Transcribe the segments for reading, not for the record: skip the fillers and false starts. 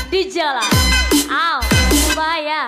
di jalan. Au, bahaya.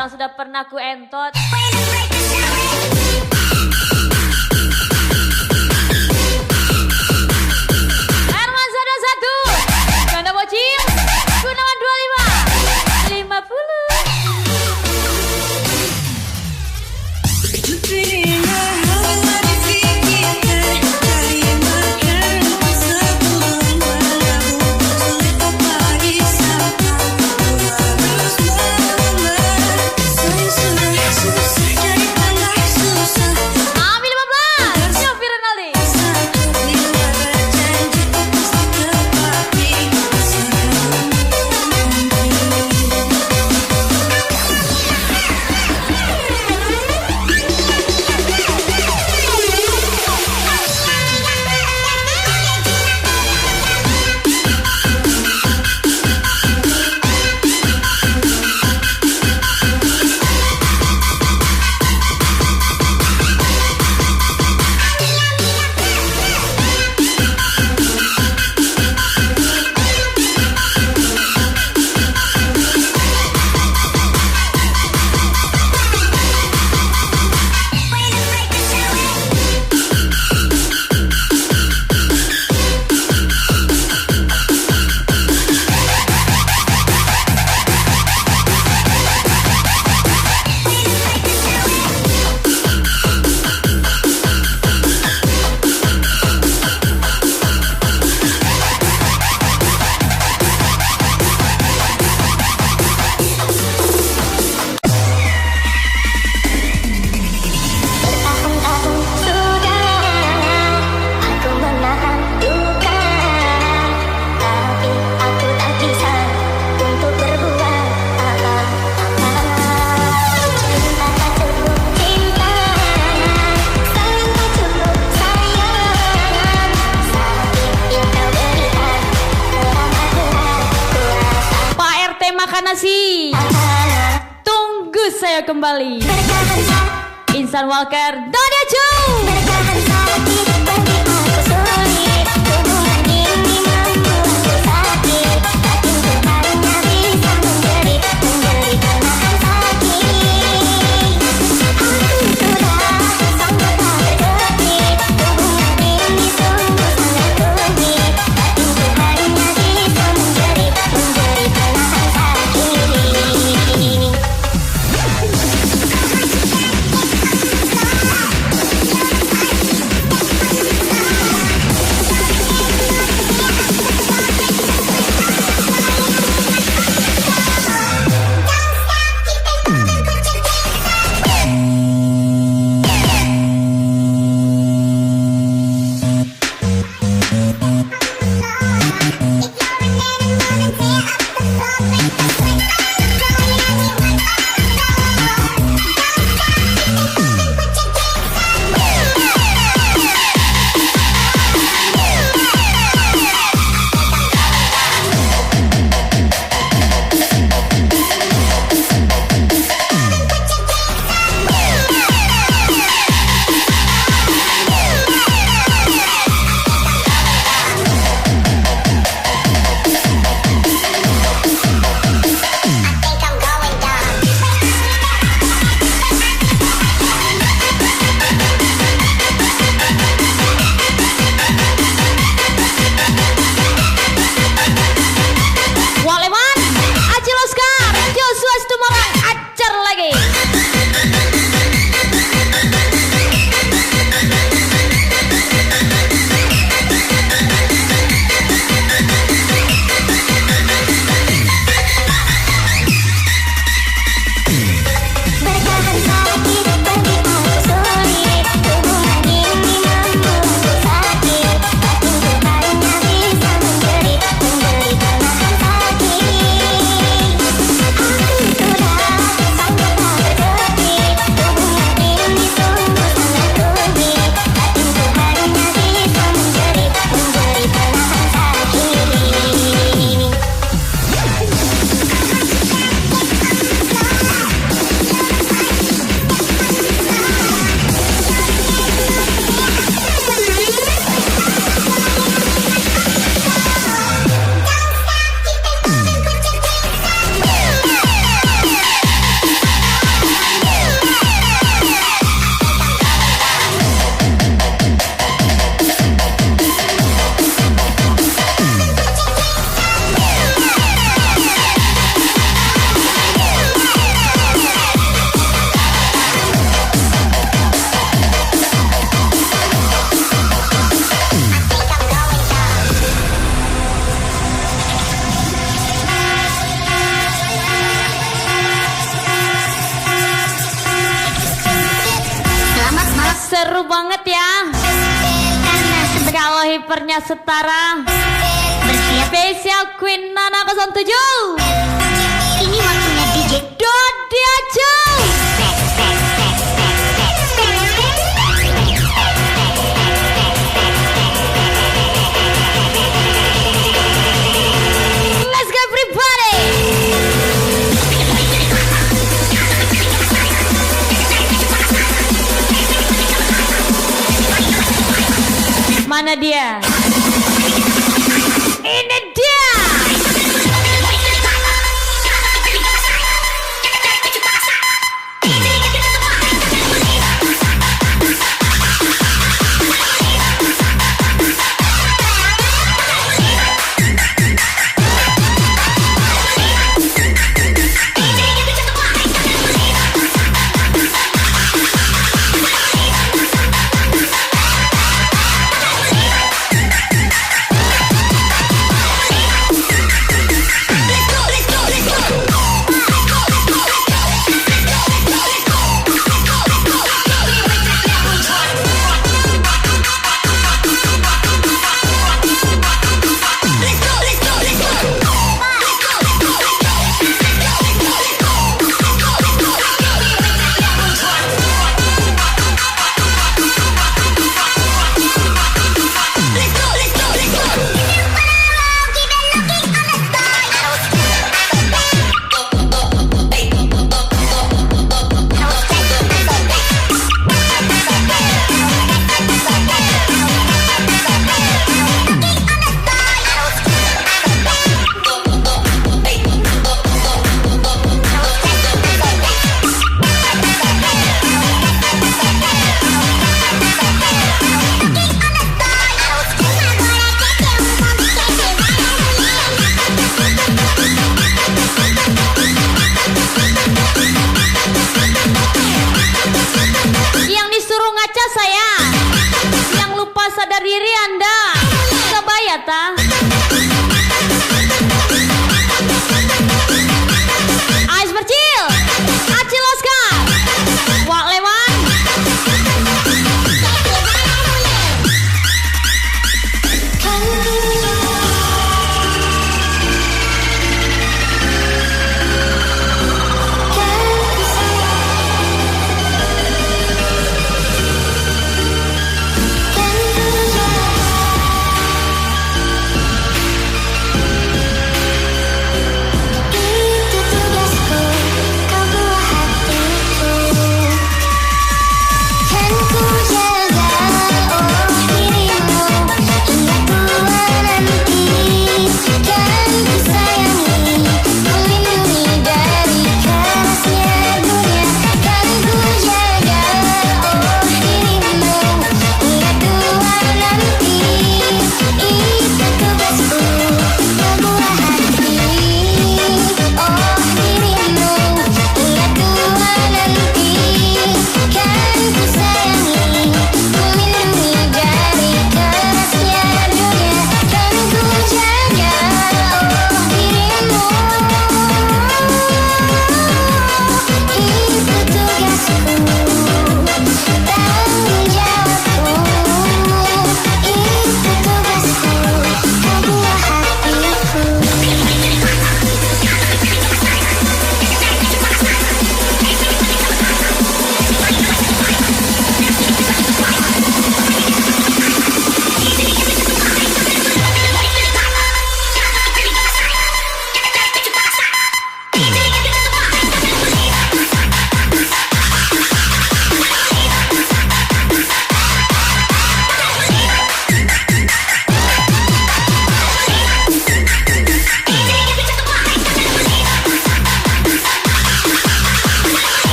Orang sudah pernah ku entot. Hermansa 21 Ganda Bocil Gunawan 25 50. Nasi. Tunggu saya kembali. Insan Walker Dania Chu. seru banget ya. Kalau hipernya setara. Spesial Queen Nana 07. Ini waktunya DJ Dodi aja. Let's go everybody. Mana dia? Ini dia. Sadar diri Anda. Coba ya ta. Ais bercil. Acil Oscar. Wak Lewan.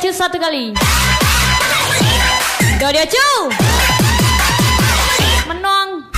Satu kali. Dodi Acu. Menong.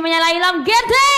namanya Lailam Gede.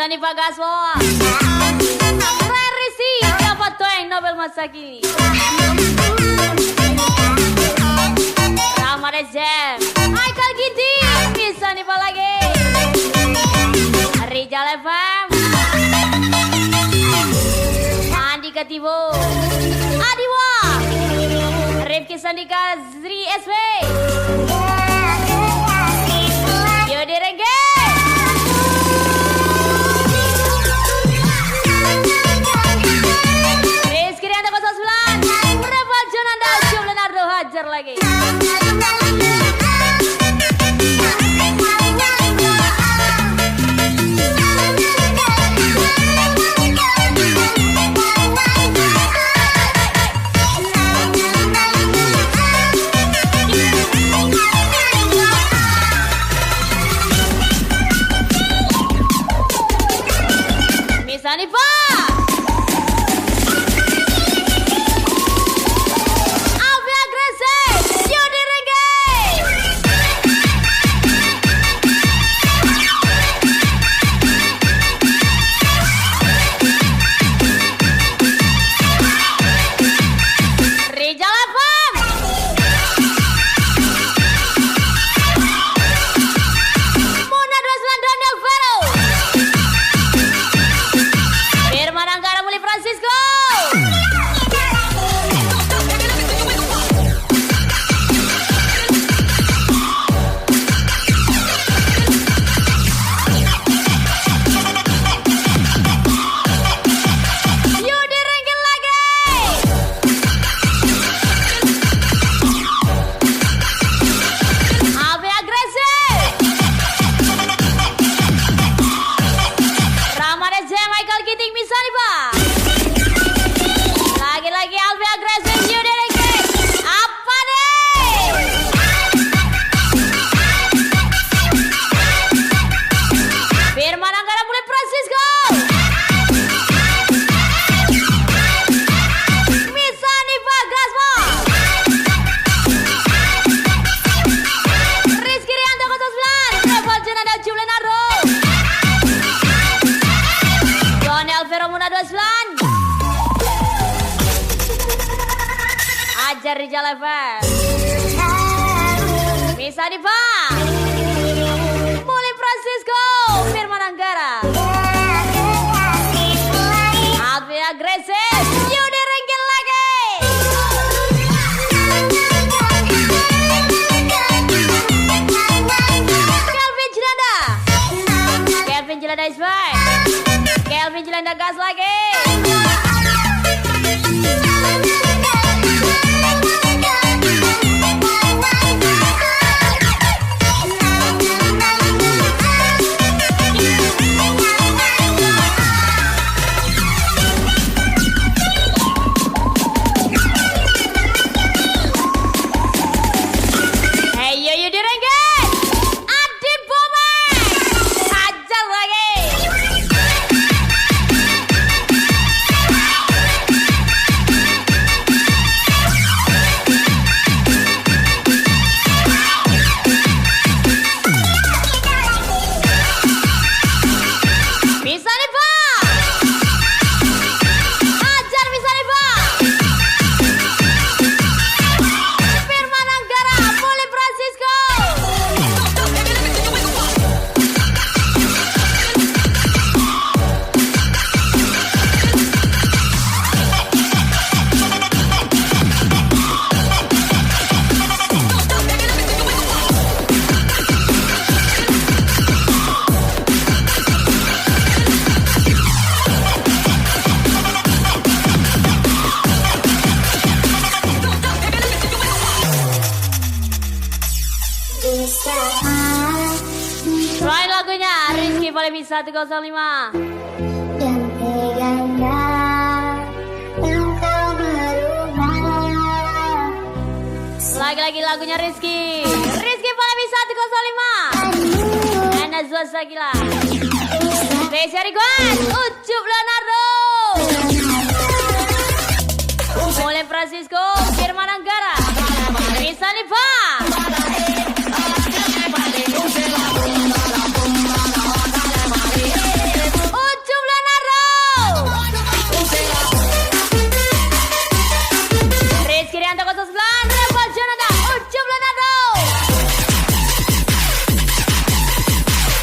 Sani Pagaswo Rarisi dapat toeng Nobel Masaki Rama Rejem Haikal Giti bisa nih lagi Rijal FM Andi Katibo Adiwa Rifki Sandika Zri SV Yodi Rengge hajar lagi. Ucup Leonardo, Johnny Alvaro Muna 29, Ajar Rijal FM, Misa Diva, Muli Francisco, Firman Anggara, Alvin Agresif, Yudi Ringgit lagi, Kelvin Jelanda is back. Kelvin Jelanda gas lagi. Hey yo Yudi Ringgit, Adi Bomeng, hajar lagi. Bisa nih Pak, hajar bisa nih Pak. Firman Anggara, Muli Francisco. Try lagunya Rizky Palemi 105. Dan teganya engkau berubah. Lagi-lagi lagunya Rizky Palemi 105. Anda Zua Sagila, Spesial request Ucup Leonardo, Muli Francisco, Firman Anggara, Bisa nih Pak. Ucup Leonardo, Rizky Rianto 09, Rebel Jonathan, Ucup Leonardo,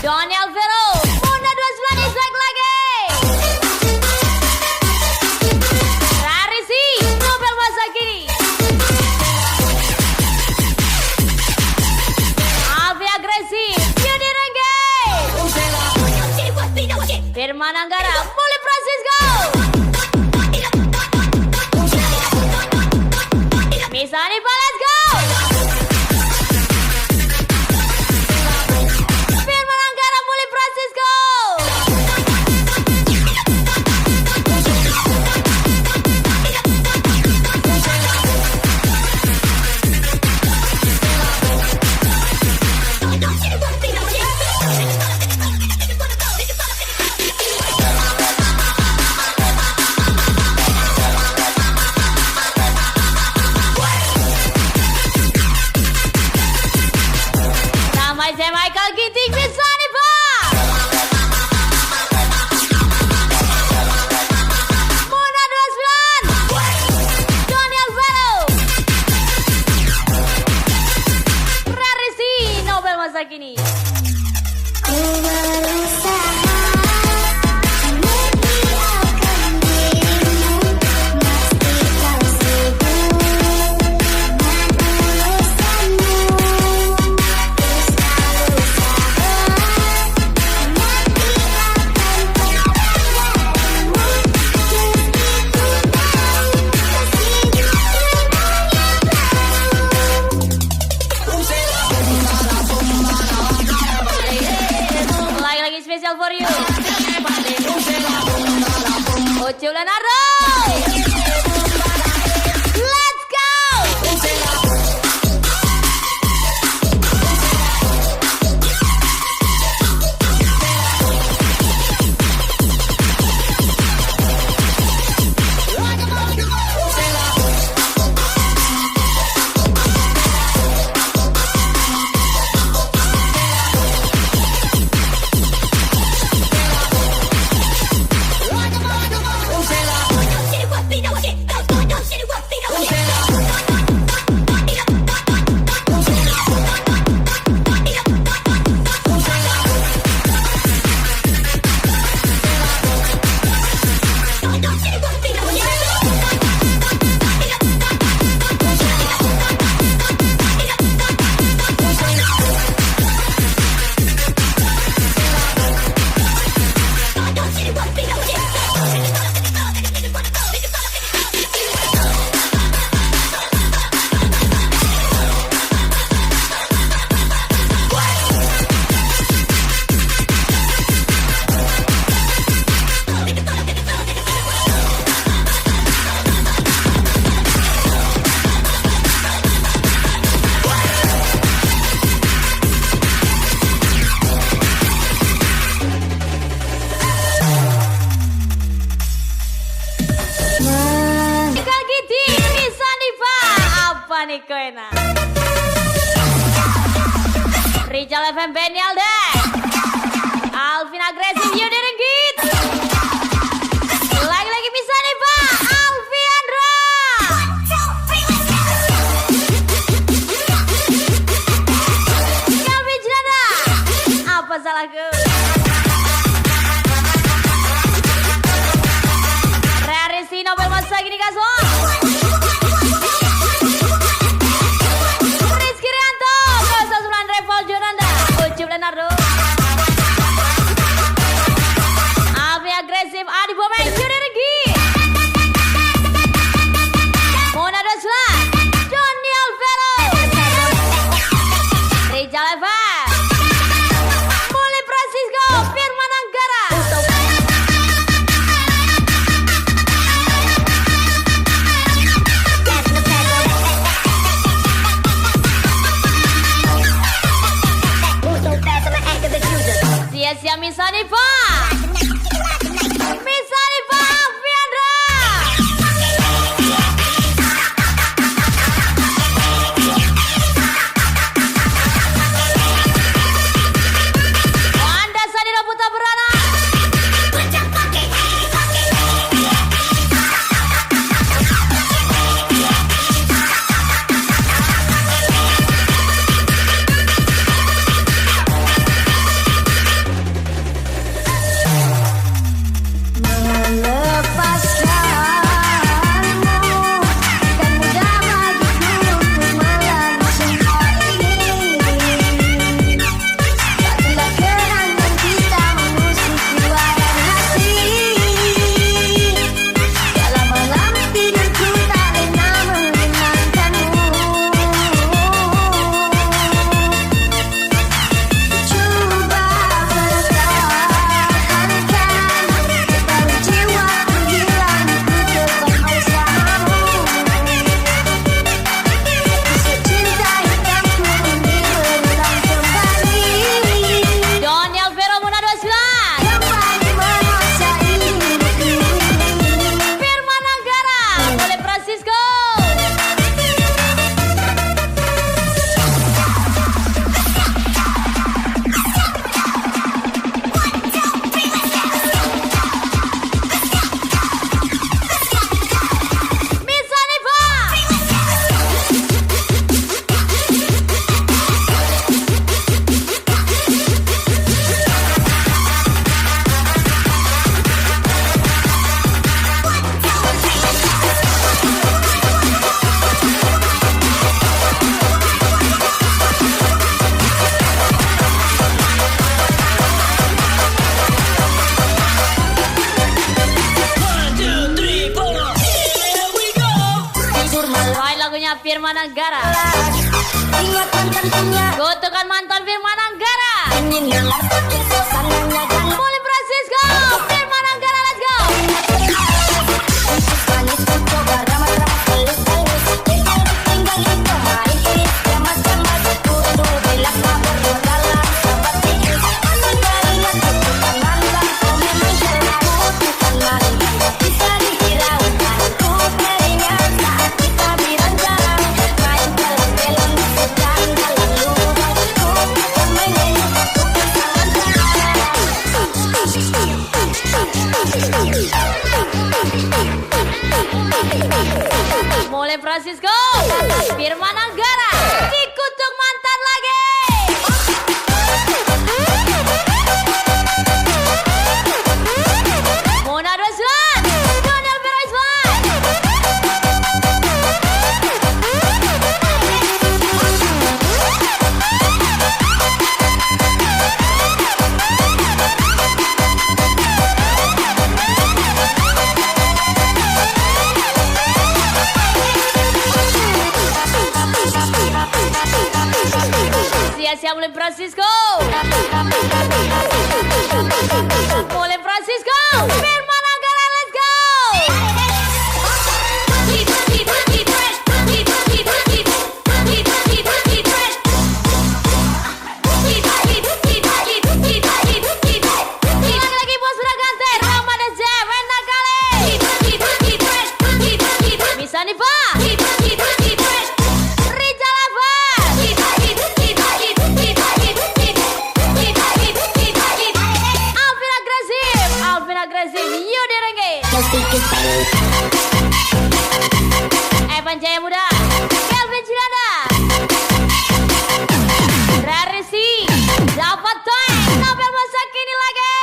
Donny Alvaro, Muna 29 is back lagi. Rarisi, Nobel masa kini, Alvi Agresif, Yudi Ringgit, Firman Anggara, Muli Francisco, Misani Pak, let's go. Firman Anggara, Muli Francisco. Ramai saya Michael Ginting, bisa nih Pak. Muna 29, Johnny Alvaro, Rarisi, Nobel masa kini. Ku berusaha mendiamkan dirimu, meski kau sibuk dengan urusanmu. Ku selalu sabar menanti akan keadaanmu, meski ku tahu kesibukanmu. Lagi-lagi spesial for you, Ucup Leonardo. Let's go. Rijal FM Benny Alden, Alvin Agresif Yudi Ringgit. Lagi-lagi bisa nih Pak, Alfiandra. Kelvin Jenada, apa salahku? Rarisi Nobel masa gini kasih. Rizky Rianto, Kosa Sulan Reval Jonanda, Ucup Leonardo. Alvin Agresif, Adi Bomeng, Yudi Regi. Mona Doslan, Johnny Alvero. Rijal FM, Muli Francisco, Firman Anggara. Sia-sia Misanipa, Misanipa Alfiandra. Anda Sadira Putra Berana. Lagunya Firman Anggara. Kutukan mantan Firman Anggara. Muli Francisco, Firman Anggara, let's go. Mulai Francisco, Firman Anggara, dikutuk mantan lagi. Mona Doslan, Johnny Alvero Iswan. Sia-sia Mulai Francisco. Mulai Francisco, Firman Anggara, let's go. Lagi-lagi bos Ragante, Ramadan Jeff, enak kali. Bisa nih Pak. Rijal FM. speakers bang. Evan Jaya Muda, Kelvin Ciranda, Rarisi, dapat toy, Nobel masa kini lagi.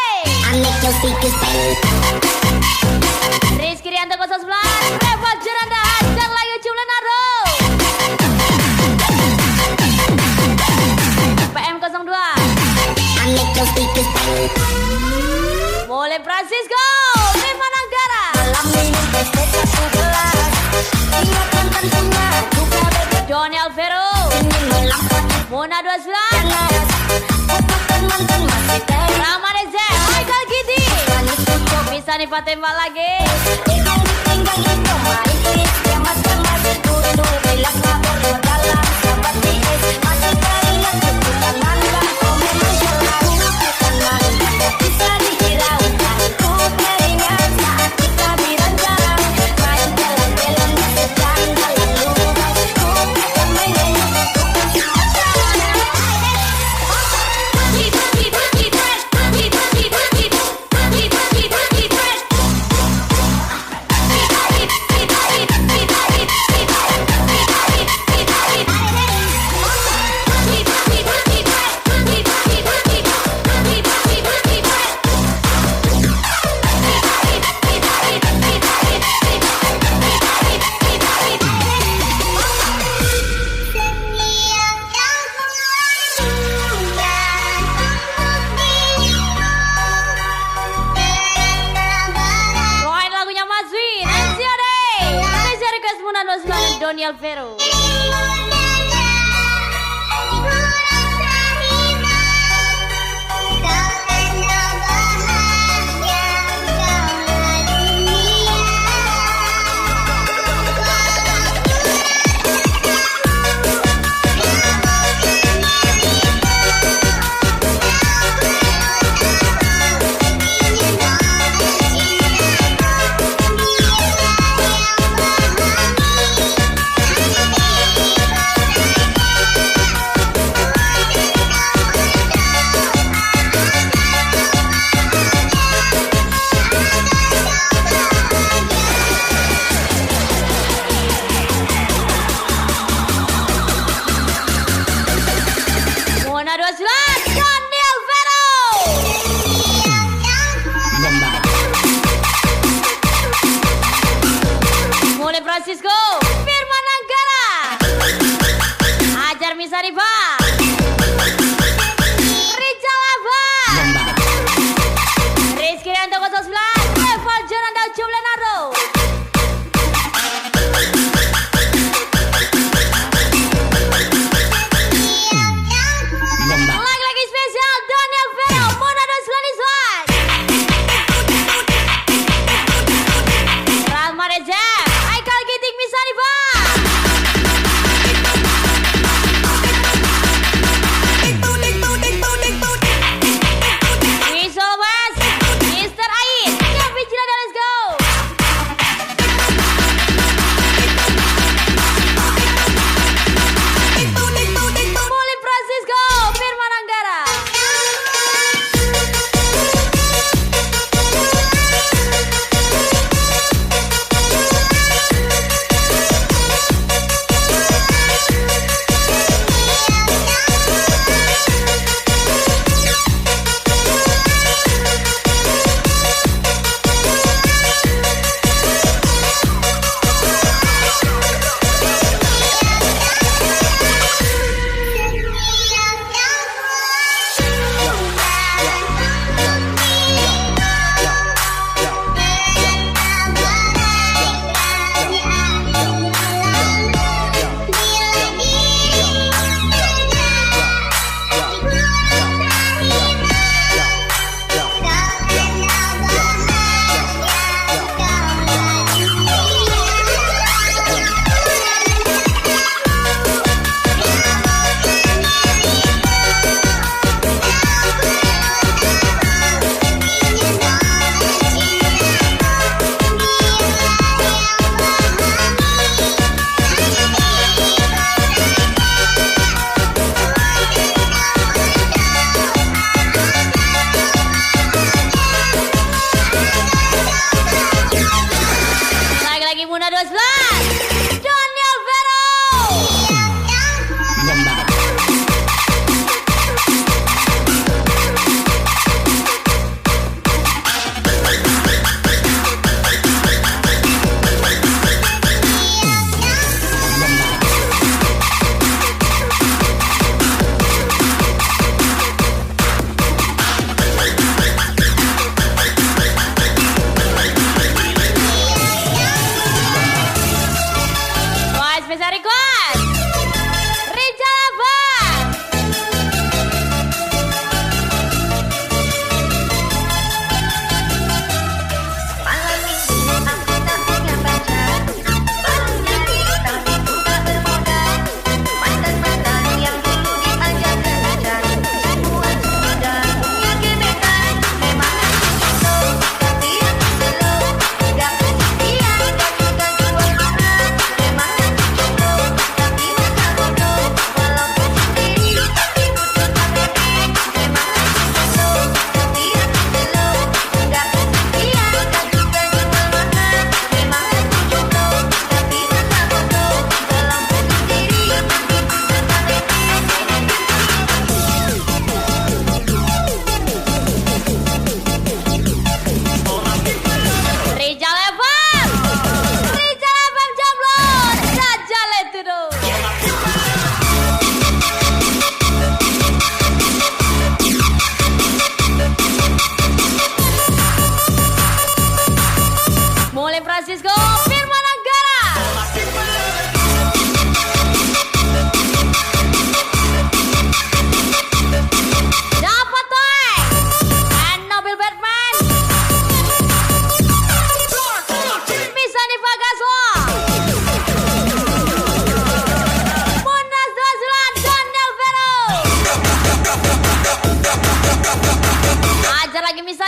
I make your speakers bang. Rizky Rianto 011, Evan Ciranda, hajar lagi Cum Leonardo. PM 02, I make your speakers bang. Boleh Francisco, Rima Nanggara, Dalam minum es teh satu gelas, ingatkan tentunya juga bebek Johnny Alvero, ingin melangkah Mona 29, panas. Putuskan mantan masih teh. Rama Reza, Michael Giti, Manis pucuk bisa nih Pak tembak lagi. tinggal ditinggal itu manis. Kemas-kemas duduk bilas ngabur dalam sahabat es. Masih teringat sebutan mangga. Oh memang selalu bukan mangga. Bisa dihiraukan. Ku teringat saat kita beranjak main jalan-jalan di sejalan lurus. Ku akan menyanyi Bawain lagunya Mas Win, NCAD, Indonesia Request Mona 29 dan Doni Alvero. Thank you.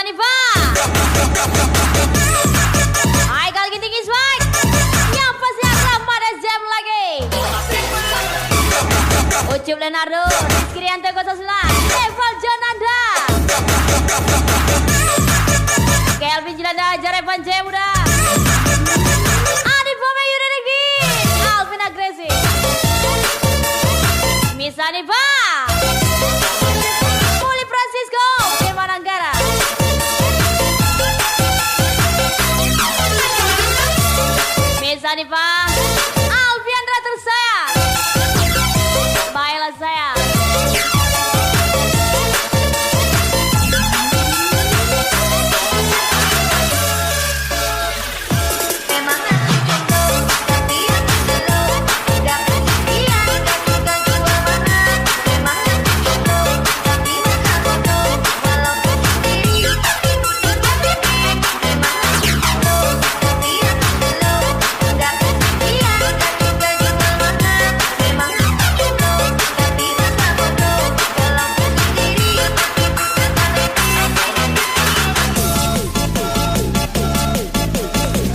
Hanifa. Hai kalau gitu tinggi swag. Yang pasti akan pada jam lagi. Ucup Leonardo, Kirianto Kososulan, Level Jonanda, Kelvin Jilanda, Jarevan Jemuda, Adit Bome Yuri Regi, Alvin Agresi, Miss Hanifa, Muli Francisco, Firman Anggara, Miss Hanifa, Alfiandra tersayang, baiklah saya.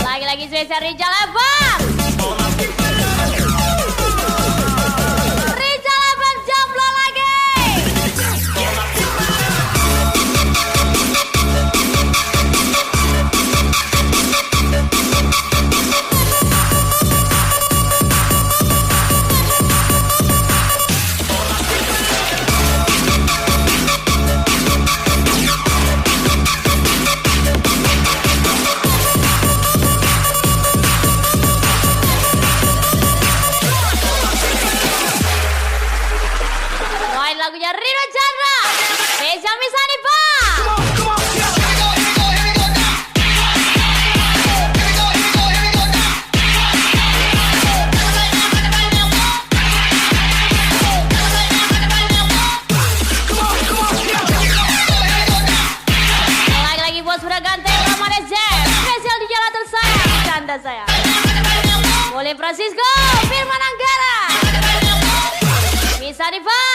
Lagi-lagi spesial Rijal Abang. Rijal Abang jomblo lagi. Lagunya Rino Chandra, spesial Miss Hanifa. Lagi-lagi bos Bragante, Ramadan Jam, spesial di jalan tersayang, canda saya. Muli Francisco, Firman Anggara, Miss Hanifa.